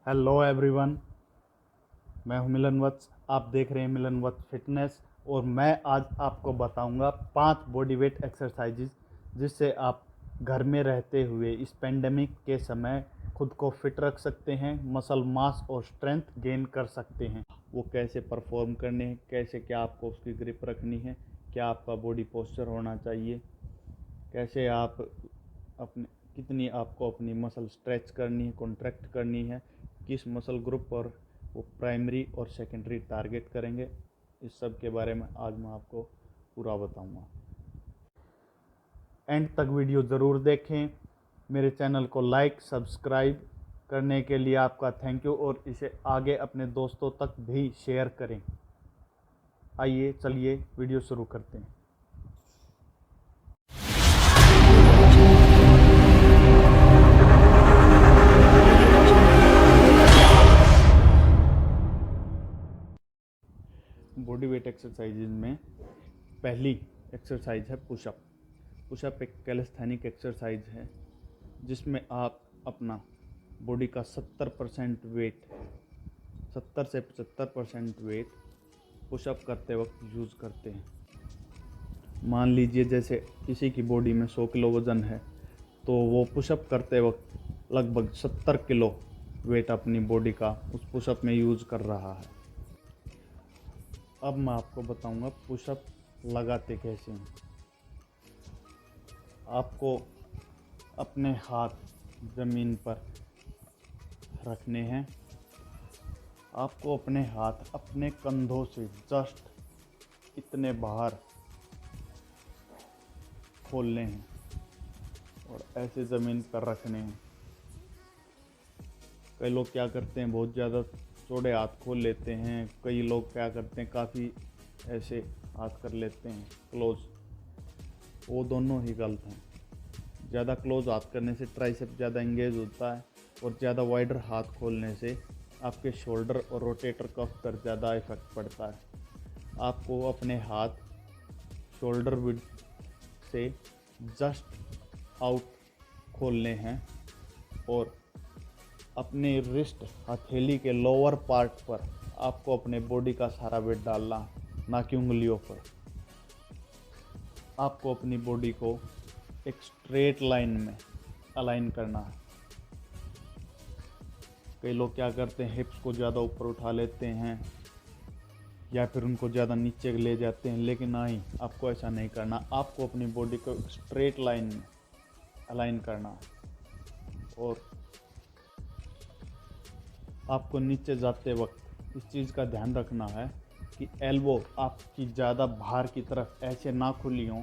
Hello everyone, मैं हूं मिलन वत्स। आप देख रहे हैं मिलन वत्स फिटनेस और मैं आज आपको बताऊंगा 5 बॉडी वेट एक्सरसाइजेज जिससे आप घर में रहते हुए इस पेंडेमिक के समय खुद को फिट रख सकते हैं, मसल मास और स्ट्रेंथ गेन कर सकते हैं। वो कैसे परफॉर्म करने हैं, कैसे क्या आपको उसकी ग्रिप रखनी है, क्या आपका बॉडी पोस्चर होना चाहिए, कैसे आप अपने कितनी आपको अपनी मसल स्ट्रेच करनी है, कॉन्ट्रैक्ट करनी है, किस मसल ग्रुप पर वो प्राइमरी और सेकेंडरी टारगेट करेंगे, इस सब के बारे में आज मैं आपको पूरा बताऊंगा। एंड तक वीडियो ज़रूर देखें। मेरे चैनल को लाइक सब्सक्राइब करने के लिए आपका थैंक यू और इसे आगे अपने दोस्तों तक भी शेयर करें। आइए चलिए वीडियो शुरू करते हैं। बॉडी वेट एक्सरसाइजेज में पहली एक्सरसाइज है पुशअप। पुशअप एक कैलिस्थेनिक एक्सरसाइज है जिसमें आप अपना बॉडी का 70% वेट 70 से 75% वेट पुशअप करते वक्त यूज़ करते हैं। मान लीजिए जैसे किसी की बॉडी में 100 किलो वज़न है तो वो पुशअप करते वक्त लगभग 70 किलो वेट अपनी बॉडी का उस पुशअप में यूज़ कर रहा है। अब मैं आपको बताऊंगा पुशअप लगाते कैसे हैं। आपको अपने हाथ ज़मीन पर रखने हैं। आपको अपने हाथ अपने कंधों से जस्ट इतने बाहर खोलने हैं और ऐसे ज़मीन पर रखने हैं। कई लोग क्या करते हैं, बहुत ज़्यादा चौड़े हाथ खोल लेते हैं। कई लोग क्या करते हैं, काफ़ी ऐसे हाथ कर लेते हैं क्लोज। वो दोनों ही गलत हैं। ज़्यादा क्लोज हाथ करने से ट्राइसेप ज़्यादा एंगेज होता है और ज़्यादा वाइडर हाथ खोलने से आपके शोल्डर और रोटेटर कफ पर ज़्यादा इफेक्ट पड़ता है। आपको अपने हाथ शोल्डर विड्थ से जस्ट आउट खोलने हैं और अपने रिस्ट हथेली के लोअर पार्ट पर आपको अपने बॉडी का सारा वेट डालना, ना कि उंगलियों पर। आपको अपनी बॉडी को एक स्ट्रेट लाइन में अलाइन करना है। कई लोग क्या करते हैं, हिप्स को ज़्यादा ऊपर उठा लेते हैं या फिर उनको ज़्यादा नीचे ले जाते हैं, लेकिन नहीं, आपको ऐसा नहीं करना। आपको अपनी बॉडी को एक स्ट्रेट लाइन में अलाइन करना है और आपको नीचे जाते वक्त इस चीज़ का ध्यान रखना है कि एल्बो आपकी ज़्यादा बाहर की तरफ ऐसे ना खुली हों।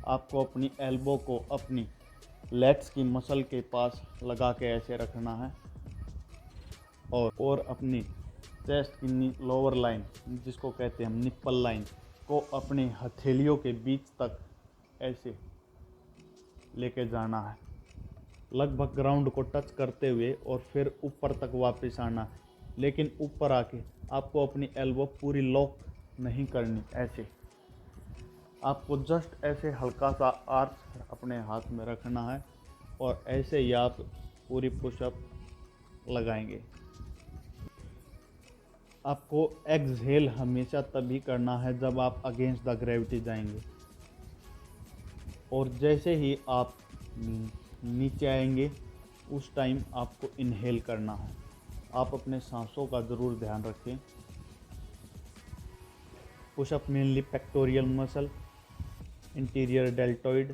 आपको अपनी एल्बो को अपनी लेग्स की मसल के पास लगा के ऐसे रखना है और अपनी चेस्ट की लोअर लाइन, जिसको कहते हैं हम निप्पल लाइन, को अपनी हथेलियों के बीच तक ऐसे लेके जाना है, लगभग ग्राउंड को टच करते हुए, और फिर ऊपर तक वापस आना। लेकिन ऊपर आके आपको अपनी एल्बो पूरी लॉक नहीं करनी। ऐसे आपको जस्ट ऐसे हल्का सा आर्च अपने हाथ में रखना है और ऐसे ही आप पूरी पुशअप लगाएंगे। आपको एक्सहेल हमेशा तभी करना है जब आप अगेंस्ट द ग्रेविटी जाएंगे और जैसे ही आप नीचे आएंगे उस टाइम आपको इनहेल करना है। आप अपने सांसों का ज़रूर ध्यान रखें। Push up mainly pectoral muscle, interior deltoid,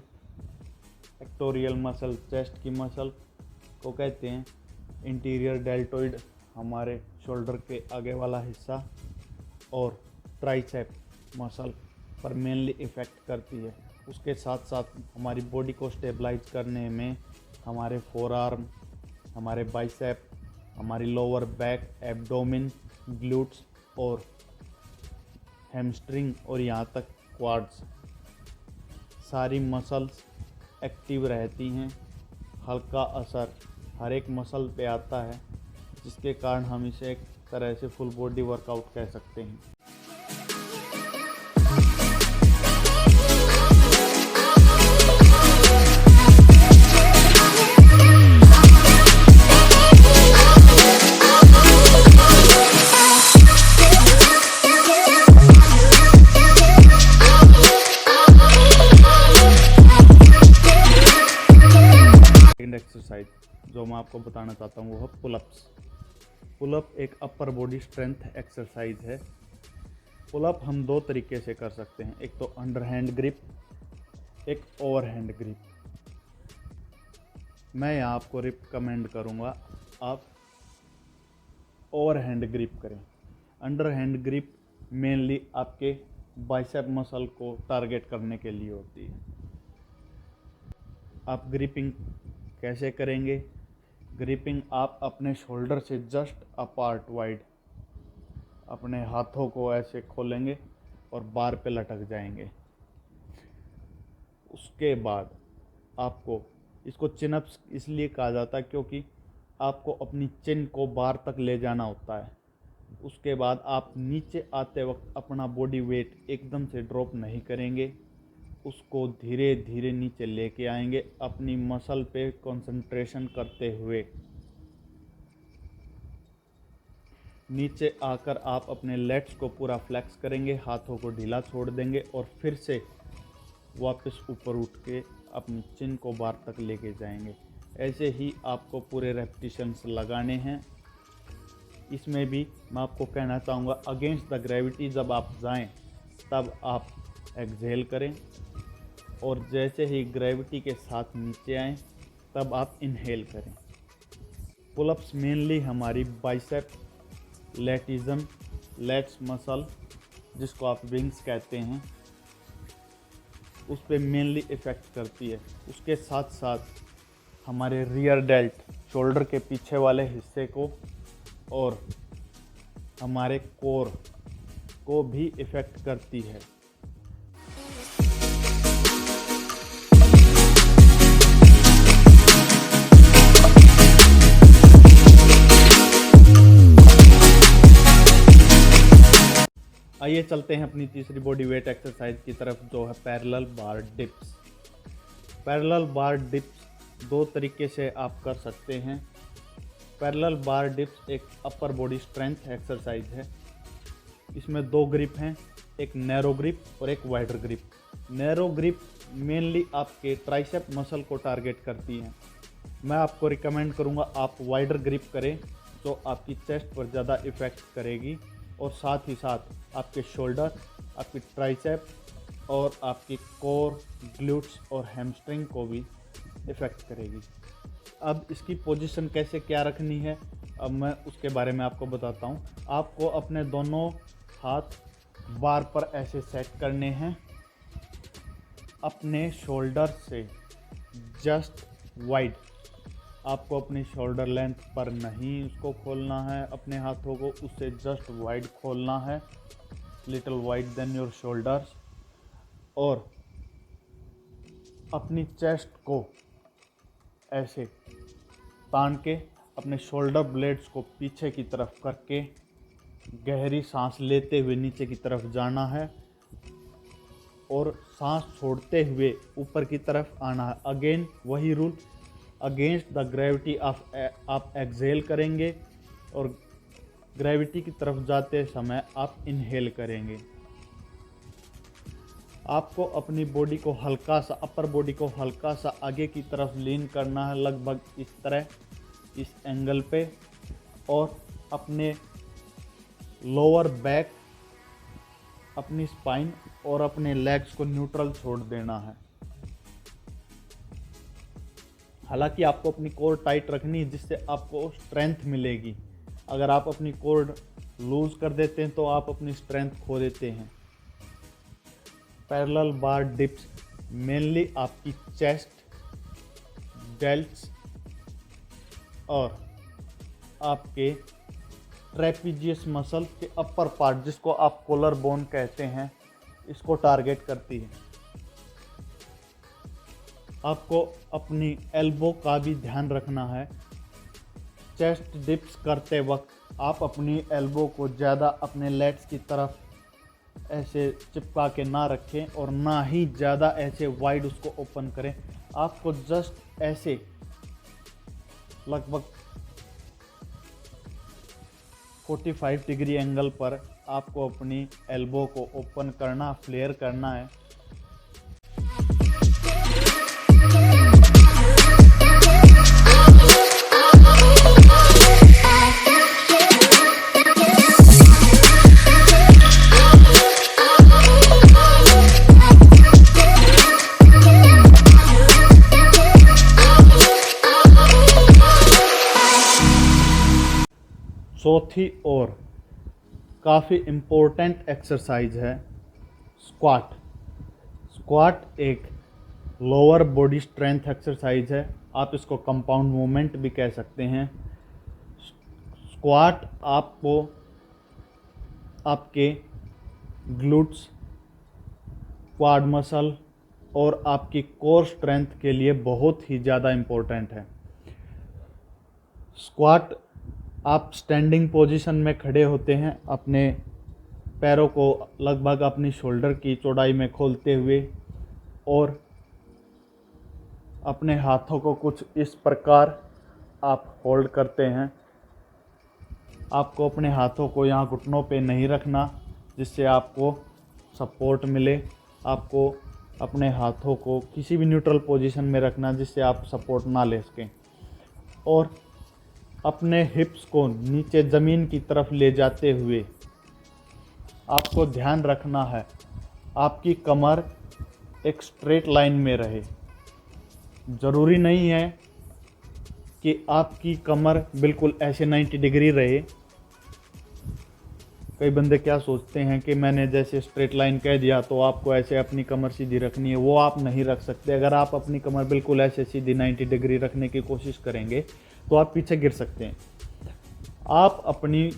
pectoral muscle chest की मसल को कहते हैं। इंटीरियर डेल्टॉइड हमारे शोल्डर के आगे वाला हिस्सा और ट्राइसेप मसल पर मेनली इफ़ेक्ट करती है। उसके साथ साथ हमारी बॉडी को स्टेबलाइज करने में हमारे फोरआर्म, हमारे बाइसेप, हमारी लोअर बैक, एब्डोमेन, ग्लूट्स और हैमस्ट्रिंग और यहाँ तक क्वाड्स, सारी मसल्स एक्टिव रहती हैं। हल्का असर हर एक मसल पे आता है, जिसके कारण हम इसे एक तरह से फुल बॉडी वर्कआउट कह सकते हैं। जो मैं आपको बताना चाहता हूँ वो है पुलअप्स। पुलअप एक अपर बॉडी स्ट्रेंथ एक्सरसाइज है। पुलअप हम दो तरीके से कर सकते हैं, एक तो अंडर हैंड ग्रिप, एक ओवर हैंड ग्रिप। मैं यहाँ आपको रिकमेंड करूँगा आप ओवर हैंड ग्रिप करें। अंडर हैंड ग्रिप मेनली आपके बाइसेप मसल को टारगेट करने के लिए होती है। आप ग्रिपिंग कैसे करेंगे? ग्रिपिंग आप अपने शोल्डर से जस्ट अपार्ट वाइड अपने हाथों को ऐसे खोलेंगे और बार पे लटक जाएंगे। उसके बाद आपको इसको चिन अप्स इसलिए कहा जाता है क्योंकि आपको अपनी चिन को बार तक ले जाना होता है। उसके बाद आप नीचे आते वक्त अपना बॉडी वेट एकदम से ड्रॉप नहीं करेंगे, उसको धीरे धीरे नीचे लेके आएंगे अपनी मसल पे कंसंट्रेशन करते हुए। नीचे आकर आप अपने लेग्स को पूरा फ्लेक्स करेंगे, हाथों को ढीला छोड़ देंगे और फिर से वापस ऊपर उठ के अपनी चिन को बार तक लेके जाएंगे। ऐसे ही आपको पूरे रेपिटेशंस लगाने हैं। इसमें भी मैं आपको कहना चाहूँगा अगेंस्ट द ग्रेविटी जब आप जाएं तब आप एक्सहेल करें और जैसे ही ग्रेविटी के साथ नीचे आएं तब आप इनहेल करें। पुलअप्स मेनली हमारी बाइसेप, लैटिज्म, लेट्स मसल जिसको आप विंग्स कहते हैं उस पर मेनली इफ़ेक्ट करती है। उसके साथ साथ हमारे रियर डेल्ट, शोल्डर के पीछे वाले हिस्से को और हमारे कोर को भी इफ़ेक्ट करती है। आइए चलते हैं अपनी तीसरी बॉडी वेट एक्सरसाइज की तरफ जो है पैरेलल बार डिप्स। पैरेलल बार डिप्स दो तरीके से आप कर सकते हैं। पैरेलल बार डिप्स एक अपर बॉडी स्ट्रेंथ एक्सरसाइज है। इसमें दो ग्रिप हैं, एक नैरो ग्रिप और एक wider grip. Narrow grip mainly आपके ट्राइसेप मसल को टारगेट करती हैं। मैं आपको रिकमेंड करूंगा आप वाइडर ग्रिप करें जो आपकी चेस्ट पर ज़्यादा इफ़ेक्ट करेगी और साथ ही साथ आपके शोल्डर, आपकी ट्राइसेप और आपकी कोर, ग्लूट्स और हैमस्ट्रिंग को भी इफ़ेक्ट करेगी। अब इसकी पोजीशन कैसे क्या रखनी है अब मैं उसके बारे में आपको बताता हूँ। आपको अपने दोनों हाथ बार पर ऐसे सेट करने हैं, अपने शोल्डर से जस्ट वाइड। आपको अपनी शोल्डर लेंथ पर नहीं उसको खोलना है, अपने हाथों को उससे जस्ट वाइड खोलना है, little wide then your shoulders. और अपनी चेस्ट को ऐसे तान के अपने शोल्डर ब्लेड्स को पीछे की तरफ करके गहरी सांस लेते हुए नीचे की तरफ जाना है और सांस छोड़ते हुए ऊपर की तरफ आना है। अगेन वही रूल, अगेंस्ट द ग्रेविटी आप एक्सहेल करेंगे और ग्रेविटी की तरफ जाते समय आप इनहेल करेंगे। आपको अपनी बॉडी को हल्का सा, अपर बॉडी को हल्का सा आगे की तरफ लीन करना है, लगभग इस तरह, इस एंगल पे, और अपने लोअर बैक, अपनी स्पाइन और अपने लेग्स को न्यूट्रल छोड़ देना है। हालांकि आपको अपनी कोर टाइट रखनी है जिससे आपको स्ट्रेंथ मिलेगी। अगर आप अपनी कोर लूज कर देते हैं तो आप अपनी स्ट्रेंथ खो देते हैं। पैरेलल बार डिप्स मेनली आपकी चेस्ट, डेल्ट्स और आपके ट्रेपीजियस मसल के अपर पार्ट जिसको आप कॉलर बोन कहते हैं, इसको टारगेट करती है। आपको अपनी एल्बो का भी ध्यान रखना है। चेस्ट डिप्स करते वक्त आप अपनी एल्बो को ज़्यादा अपने लेग्स की तरफ ऐसे चिपका के ना रखें और ना ही ज़्यादा ऐसे वाइड उसको ओपन करें। आपको जस्ट ऐसे लगभग 45 डिग्री एंगल पर आपको अपनी एल्बो को ओपन करना, फ्लेयर करना है। चौथी और काफ़ी इम्पोर्टेंट एक्सरसाइज है स्क्वाट। स्क्वाट एक लोअर बॉडी स्ट्रेंथ एक्सरसाइज है, आप इसको कंपाउंड मूवमेंट भी कह सकते हैं। स्क्वाट आपको आपके ग्लूट्स, क्वाड मसल और आपकी कोर स्ट्रेंथ के लिए बहुत ही ज़्यादा इम्पोर्टेंट है। स्क्वाट आप स्टैंडिंग पोजीशन में खड़े होते हैं, अपने पैरों को लगभग अपनी शोल्डर की चौड़ाई में खोलते हुए और अपने हाथों को कुछ इस प्रकार आप होल्ड करते हैं। आपको अपने हाथों को यहाँ घुटनों पे नहीं रखना जिससे आपको सपोर्ट मिले। आपको अपने हाथों को किसी भी न्यूट्रल पोजीशन में रखना जिससे आप सपोर्ट ना ले सकें, और अपने हिप्स को नीचे ज़मीन की तरफ ले जाते हुए आपको ध्यान रखना है आपकी कमर एक स्ट्रेट लाइन में रहे। ज़रूरी नहीं है कि आपकी कमर बिल्कुल ऐसे 90 डिग्री रहे। कई बंदे क्या सोचते हैं कि मैंने जैसे स्ट्रेट लाइन कह दिया तो आपको ऐसे अपनी कमर सीधी रखनी है, वो आप नहीं रख सकते। अगर आप अपनी कमर बिल्कुल ऐसे सीधी 90 डिग्री रखने की कोशिश करेंगे तो आप पीछे गिर सकते हैं। आप अपनी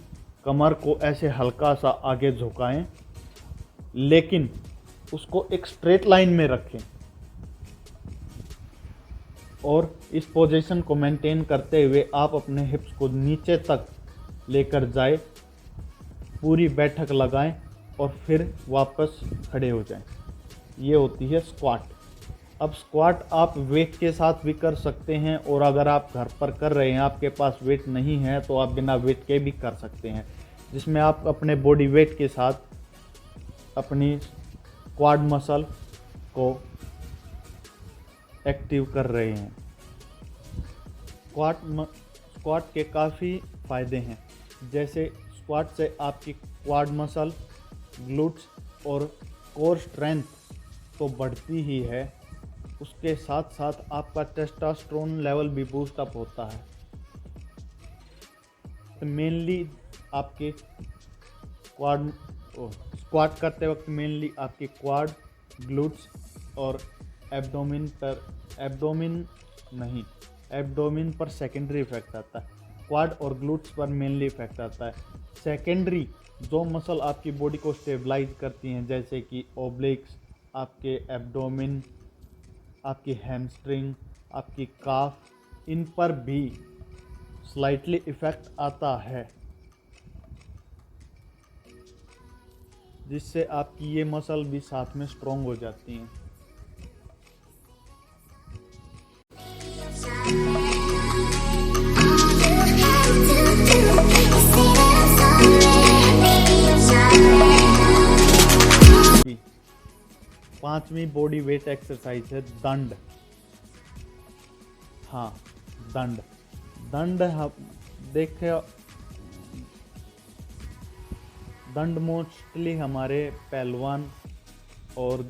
कमर को ऐसे हल्का सा आगे झुकाएं, लेकिन उसको एक स्ट्रेट लाइन में रखें और इस पोजीशन को मेंटेन करते हुए आप अपने हिप्स को नीचे तक लेकर जाए, पूरी बैठक लगाएं और फिर वापस खड़े हो जाएं। ये होती है स्क्वाट। अब स्क्वाट आप वेट के साथ भी कर सकते हैं, और अगर आप घर पर कर रहे हैं, आपके पास वेट नहीं है, तो आप बिना वेट के भी कर सकते हैं, जिसमें आप अपने बॉडी वेट के साथ अपनी क्वाड मसल को एक्टिव कर रहे हैं। स्क्वाट के काफ़ी फ़ायदे हैं, जैसे स्क्वाट से आपकी क्वाड मसल, ग्लूट्स और कोर स्ट्रेंथ तो बढ़ती ही है, उसके साथ साथ आपका टेस्टोस्टेरोन लेवल भी बूस्ट अप होता है। तो मेनली आपके स्क्वाट करते वक्त मेनली आपकी क्वाड, ग्लूट्स और एब्डोमिन पर सेकेंडरी इफेक्ट आता है। क्वाड और ग्लूट्स पर मेनली इफेक्ट आता है। सेकेंडरी जो मसल आपकी बॉडी को स्टेबलाइज करती हैं, जैसे कि ओब्लिक्स, आपके एब्डोमिन, आपकी हैमस्ट्रिंग, आपकी काफ, इन पर भी स्लाइटली इफेक्ट आता है, जिससे आपकी ये मसल भी साथ में स्ट्रॉन्ग हो जाती हैं। पांचवी बॉडी वेट एक्सरसाइज है दंड। हाँ, दंड देखिए, दंड मोस्टली हमारे पहलवान और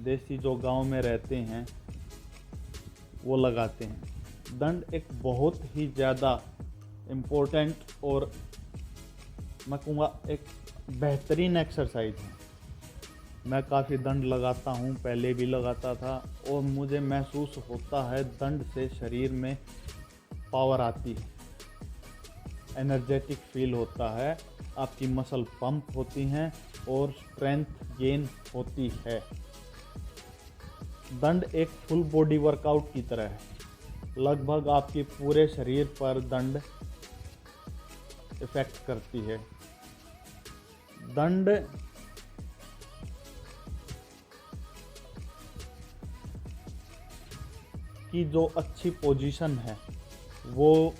देसी जो गांव में रहते हैं वो लगाते हैं। दंड एक बहुत ही ज़्यादा इम्पोर्टेंट और मैं कहूँगा एक बेहतरीन एक्सरसाइज है। मैं काफ़ी दंड लगाता हूँ, पहले भी लगाता था, और मुझे महसूस होता है दंड से शरीर में पावर आती है, एनर्जेटिक फील होता है, आपकी मसल पंप होती हैं और स्ट्रेंथ गेन होती है। दंड एक फुल बॉडी वर्कआउट की तरह है, लगभग आपके पूरे शरीर पर दंड इफेक्ट करती है। दंड की जो अच्छी पोजीशन है वो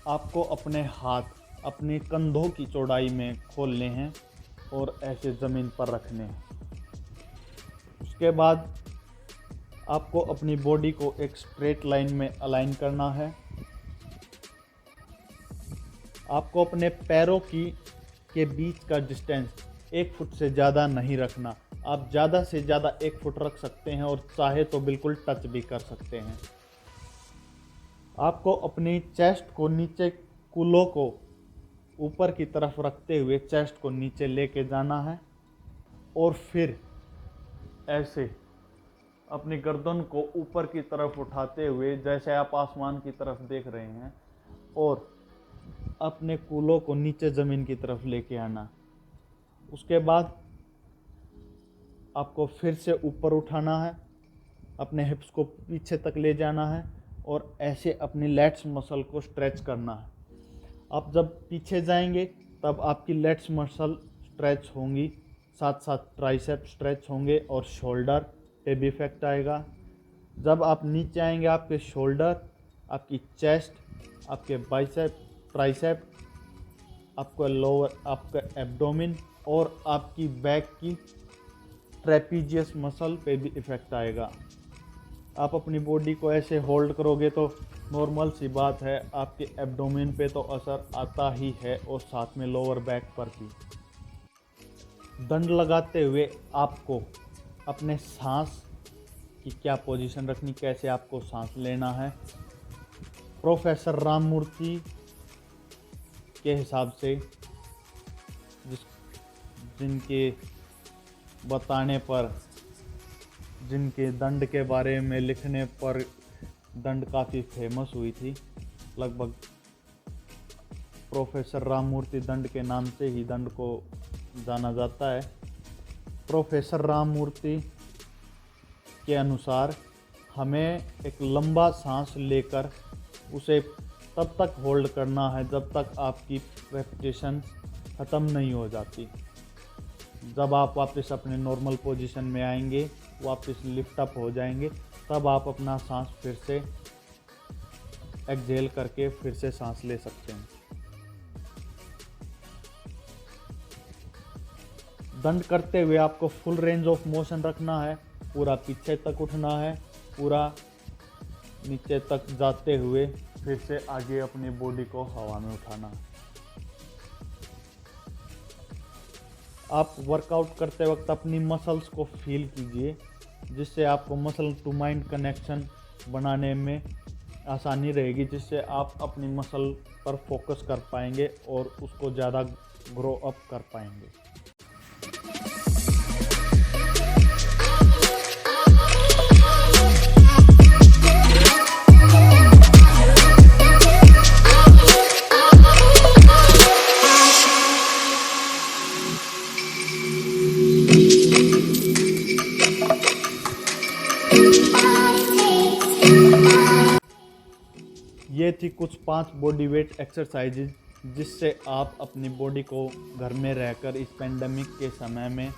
आपको अपने हाथ अपने कंधों की चौड़ाई में खोलने हैं और ऐसे ज़मीन पर रखने हैं। उसके बाद आपको अपनी बॉडी को एक स्ट्रेट लाइन में अलाइन करना है। आपको अपने पैरों के बीच का डिस्टेंस 1 फुट से ज़्यादा नहीं रखना। आप ज़्यादा से ज़्यादा 1 फुट रख सकते हैं, और चाहे तो बिल्कुल टच भी कर सकते हैं। आपको अपनी चेस्ट को नीचे कूल्हों को ऊपर की तरफ रखते हुए चेस्ट को नीचे लेके जाना है और फिर ऐसे अपनी गर्दन को ऊपर की तरफ उठाते हुए जैसे आप आसमान की तरफ देख रहे हैं और अपने कूल्हों को नीचे ज़मीन की तरफ लेके आना। उसके बाद आपको फिर से ऊपर उठाना है, अपने हिप्स को पीछे तक ले जाना है और ऐसे अपनी लैट्स मसल को स्ट्रेच करना है। आप जब पीछे जाएंगे तब आपकी लैट्स मसल स्ट्रेच होंगी, साथ साथ ट्राइसेप स्ट्रेच होंगे और शोल्डर पे भी इफेक्ट आएगा। जब आप नीचे आएंगे आपके शोल्डर, आपकी चेस्ट, आपके बाइसेप, ट्राइसेप, आपका लोअर, आपका एब्डोमेन और आपकी बैक की ट्रेपीजियस मसल पे भी इफेक्ट आएगा। आप अपनी बॉडी को ऐसे होल्ड करोगे तो नॉर्मल सी बात है आपके एब्डोमेन पे तो असर आता ही है और साथ में लोअर बैक पर भी। दंड लगाते हुए आपको अपने सांस की क्या पोजीशन रखनी, कैसे आपको सांस लेना है, प्रोफेसर राममूर्ति के हिसाब से जिनके बताने पर, जिनके दंड के बारे में लिखने पर दंड काफ़ी फेमस हुई थी, लगभग प्रोफेसर राममूर्ति दंड के नाम से ही दंड को जाना जाता है। प्रोफेसर राममूर्ति के अनुसार हमें एक लंबा सांस लेकर उसे तब तक होल्ड करना है जब तक आपकी रेपिटेशन ख़त्म नहीं हो जाती। जब आप वापस अपने नॉर्मल पोजीशन में आएंगे, वापस लिफ्ट अप हो जाएंगे, तब आप अपना सांस फिर से एक्सहेल करके फिर से सांस ले सकते हैं। दंड करते हुए आपको फुल रेंज ऑफ मोशन रखना है, पूरा पीछे तक उठना है, पूरा नीचे तक जाते हुए फिर से आगे अपनी बॉडी को हवा में उठाना है। आप वर्कआउट करते वक्त अपनी मसल्स को फील कीजिए, जिससे आपको मसल टू माइंड कनेक्शन बनाने में आसानी रहेगी, जिससे आप अपनी मसल पर फोकस कर पाएंगे और उसको ज़्यादा ग्रो अप कर पाएंगे। ये थी कुछ 5 बॉडी वेट एक्सरसाइजेज जिससे आप अपनी बॉडी को घर में रहकर इस पेंडेमिक के समय में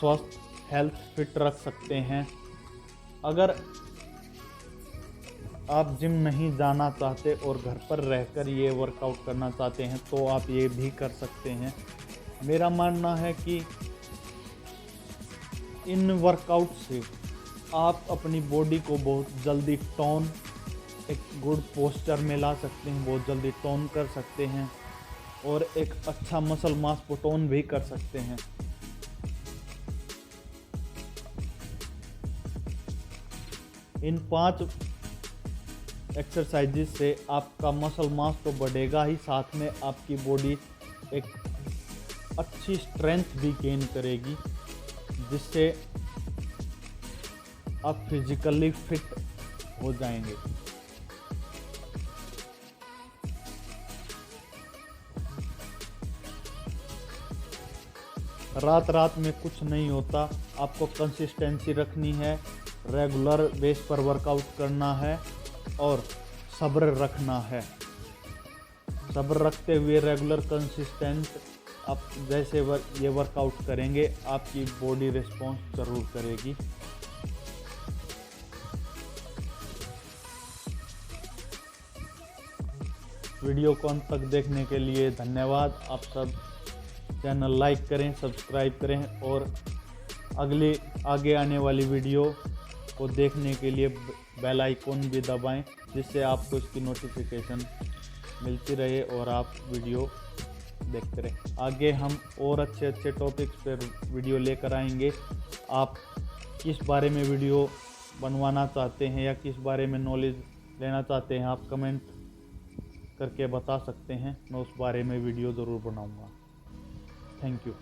स्वस्थ, हेल्थ, फिट रख सकते हैं। अगर आप जिम नहीं जाना चाहते और घर पर रहकर ये वर्कआउट करना चाहते हैं तो आप ये भी कर सकते हैं। मेरा मानना है कि इन वर्कआउट से आप अपनी बॉडी को बहुत जल्दी टोन, एक गुड पोस्चर में ला सकते हैं, बहुत जल्दी टोन कर सकते हैं और एक अच्छा मसल मास को टोन भी कर सकते हैं। इन 5 एक्सरसाइजेस से आपका मसल मास तो बढ़ेगा ही, साथ में आपकी बॉडी एक अच्छी स्ट्रेंथ भी गेन करेगी, जिससे आप फिजिकली फिट हो जाएंगे। रात रात में कुछ नहीं होता, आपको कंसिस्टेंसी रखनी है, रेगुलर बेस पर वर्कआउट करना है और सब्र रखना है। सब्र रखते हुए रेगुलर कंसिस्टेंट आप जैसे ये वर्कआउट करेंगे, आपकी बॉडी रिस्पॉन्स ज़रूर करेगी। वीडियो को अंत तक देखने के लिए धन्यवाद। आप सब चैनल लाइक करें, सब्सक्राइब करें और आगे आने वाली वीडियो को देखने के लिए बेल आइकॉन भी दबाएं, जिससे आपको इसकी नोटिफिकेशन मिलती रहे और आप वीडियो देखते रहें। आगे हम और अच्छे अच्छे टॉपिक्स पर वीडियो लेकर आएंगे। आप किस बारे में वीडियो बनवाना चाहते हैं या किस बारे में नॉलेज लेना चाहते हैं, आप कमेंट करके बता सकते हैं, मैं उस बारे में वीडियो ज़रूर बनाऊंगा। Thank you.